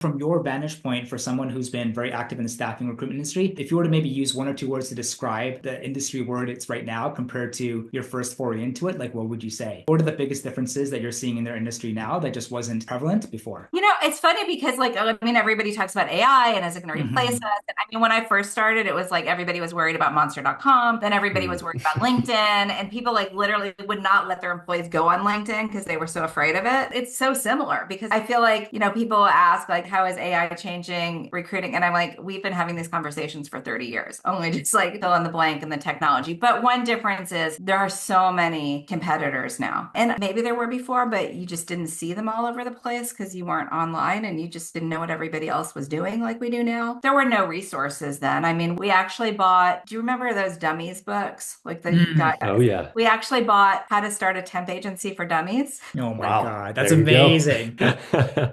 From your vantage point, for someone who's been very active in the staffing recruitment industry, if you were to maybe use one or two words to describe the industry word it's right now compared to your first foray into it, like what would you say? What are the biggest differences that you're seeing in their industry now that just wasn't prevalent before? It's funny because, like, I mean, everybody talks about AI and is it going to replace us? Hmm. And I mean, when I first started, it was like everybody was worried about Monster.com, then everybody Mm. was worried about LinkedIn, and people like literally would not let their employees go on LinkedIn because they were so afraid of it. It's so similar because I feel like, people ask, like, how is AI changing recruiting? And I'm like, we've been having these conversations for 30 years, only just like fill in the blank in the technology. But one difference is there are so many competitors now. And maybe there were before, but you just didn't see them all over the place because you weren't online and you just didn't know what everybody else was doing like we do now. There were no resources then. I mean, we actually bought, do you remember those dummies books? Like the Mm. Oh guys, yeah. we actually bought How to Start a Temp Agency for Dummies. Oh my Wow. God, that's There you go. amazing.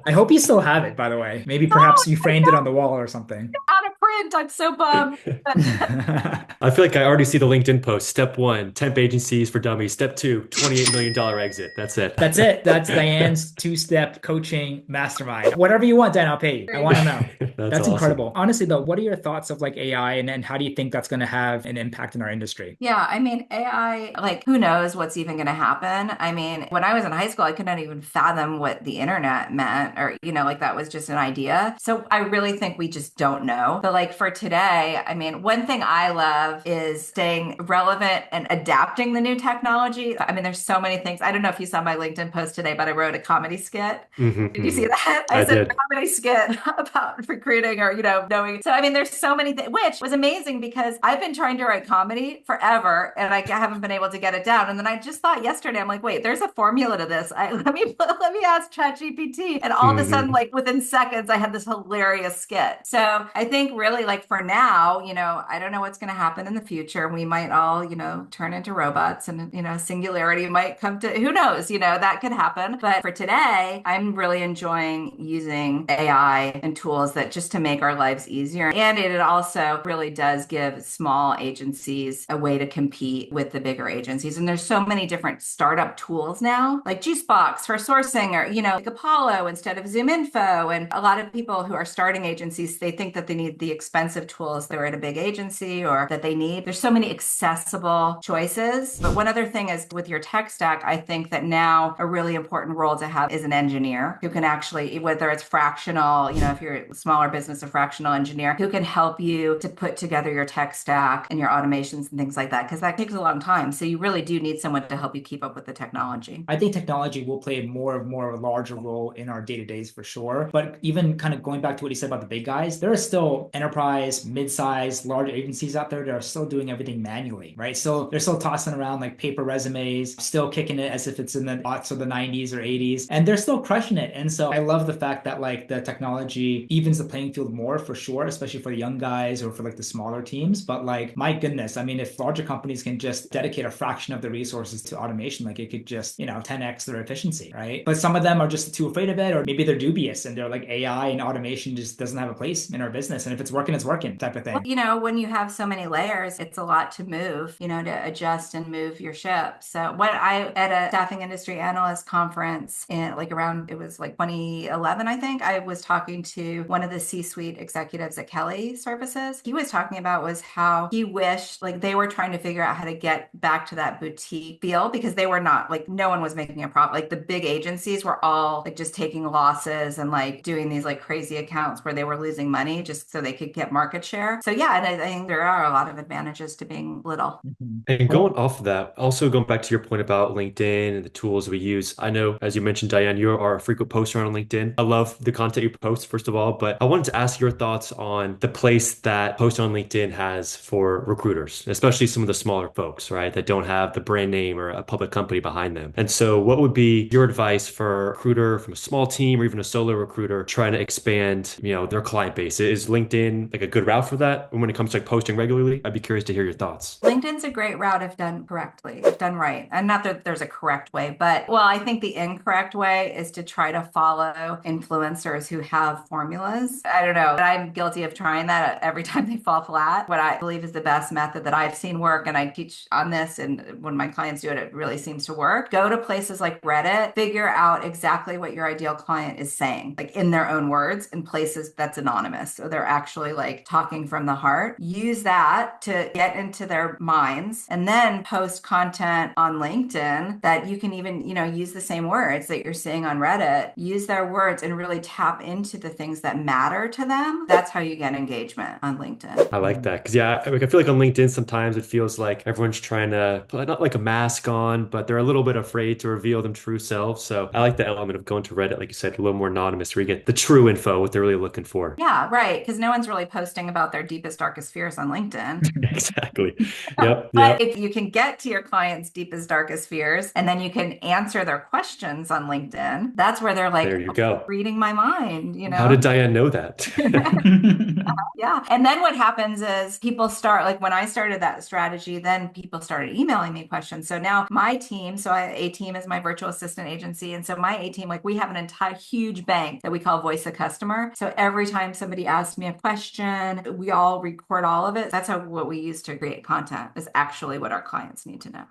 I hope you still have it, by the way. Maybe Oh, perhaps you framed it on the wall or something. out of print. I'm so bummed. I feel like I already see the LinkedIn post. Step one, temp agencies for dummies. Step two, $28 million exit. That's it. That's it. That's Diane's two-step coaching mastermind. Whatever you want, Diane, I'll pay you. I want to know. That's That's awesome. incredible. Honestly, though, what are your thoughts of like AI and how do you think that's going to have an impact in our industry? Yeah, I mean, AI, like, who knows what's even going to happen? I mean, when I was in high school, I could not even fathom what the internet meant, or, like that was just an idea. So I really think we just don't know. But like for today, I mean, one thing I love is staying relevant and adapting the new technology. I mean, there's so many things. I don't know if you saw my LinkedIn post today, but I wrote a comedy skit. Did you see Hmm. that? I I said did. comedy skit about recruiting or, knowing. So, I mean, there's so many things, which was amazing because I've been trying to write comedy forever and I haven't been able to get it down. And then I just thought yesterday, I'm like, wait, there's a formula to this. Let me ask ChatGPT. And all of a sudden, Hmm. like within seconds, I had this hilarious skit. So I think really like for now, I don't know what's going to happen in the future. We might all, turn into robots and, singularity might come to, who knows, that could happen. But for today, I'm really enjoying using AI and tools that just to make our lives easier. And it also really does give small agencies a way to compete with the bigger agencies. And there's so many different startup tools now, like Juicebox for sourcing or, like Apollo instead of Zoom Info. And a lot of people who are starting agencies, they think that they need the expensive tools that are at a big agency or that they need. There's so many accessible choices. But one other thing is with your tech stack, I think that now a really important role to have is an engineer who can actually, whether it's fractional, if you're a smaller business, a fractional engineer who can help you to put together your tech stack and your automations and things like that, because that takes a long time. So you really do need someone to help you keep up with the technology. I think technology will play more of a larger role in our day-to-days for sure. But even kind of going back to what you said about the big guys, there are still enterprise, mid-sized, large agencies out there that are still doing everything manually, right? So they're still tossing around like paper resumes, still kicking it as if it's in the aughts or the 90s or 80s, and they're still crushing it. And so I love the fact that like the technology evens the playing field more for sure, especially for the young guys or for like the smaller teams. But like, my goodness, I mean, if larger companies can just dedicate a fraction of their resources to automation, like it could just, 10x their efficiency, right? But some of them are just too afraid of it, or maybe they're dubious and they're like AI and automation just doesn't have a place in our business. And if it's working type of Well, thing. when you have so many layers, it's a lot to move, to adjust and move your ship. So what I at a staffing industry analyst conference in like around it was like 2011, I think, I was talking to one of the C-suite executives at Kelly Services. He was talking about was how he wished like they were trying to figure out how to get back to that boutique feel because they were not like no one was making a profit. Like the big agencies were all like just taking losses and like doing these like crazy accounts where they were losing money just so they could get market share. So yeah, and I think there are a lot of advantages to being little. Mhm. And going Well, off of that, also going back to your point about LinkedIn and the tools we use, I know, as you mentioned, Diane, you are a frequent poster on LinkedIn. I love the content you post, first of all, but I wanted to ask your thoughts on the place that posting on LinkedIn has for recruiters, especially some of the smaller folks, right, that don't have the brand name or a public company behind them. And so, what would be your advice for a recruiter from a small team or even a solo recruiter trying to expand, their client base? Is LinkedIn LinkedIn like a good route for that when it comes to like posting regularly? I'd be curious to hear your thoughts. LinkedIn's a great route if done correctly, if done right. And not that there's a correct way, but well, I think the incorrect way is to try to follow influencers who have formulas. I don't know, but I'm guilty of trying that every time they fall flat. What I believe is the best method that I've seen work, and I teach on this, and when my clients do it, it really seems to work. Go to places like Reddit, figure out exactly what your ideal client is saying, like in their own words, in places that's anonymous. So they're actually like talking from the heart. Use that to get into their minds and then post content on LinkedIn that you can even, use the same words that you're seeing on Reddit, use their words and really tap into the things that matter to them. That's how you get engagement on LinkedIn. I like that because yeah, I feel like on LinkedIn sometimes it feels like everyone's trying to put not like a mask on, but they're a little bit afraid to reveal them true selves. So I like the element of going to Reddit, like you said, a little more anonymous, where you get the true info, what they're really looking for. Yeah, right. Because no one's really posting about their deepest, darkest fears on LinkedIn. Exactly. Yep. But Yep. if you can get to your clients' deepest, darkest fears, and then you can answer their questions on LinkedIn, that's where they're like, There you "Oh, go. reading my mind, How did Diane know that? Yeah. And then what happens is people start, like when I started that strategy, then people started emailing me questions. So now my team, A Team is my virtual assistant agency. And so my A Team, like we have an entire huge bank that we call Voice of Customer. So every time somebody asks me a question, we all record all of it. That's what we use to create content, is actually what our clients need to know.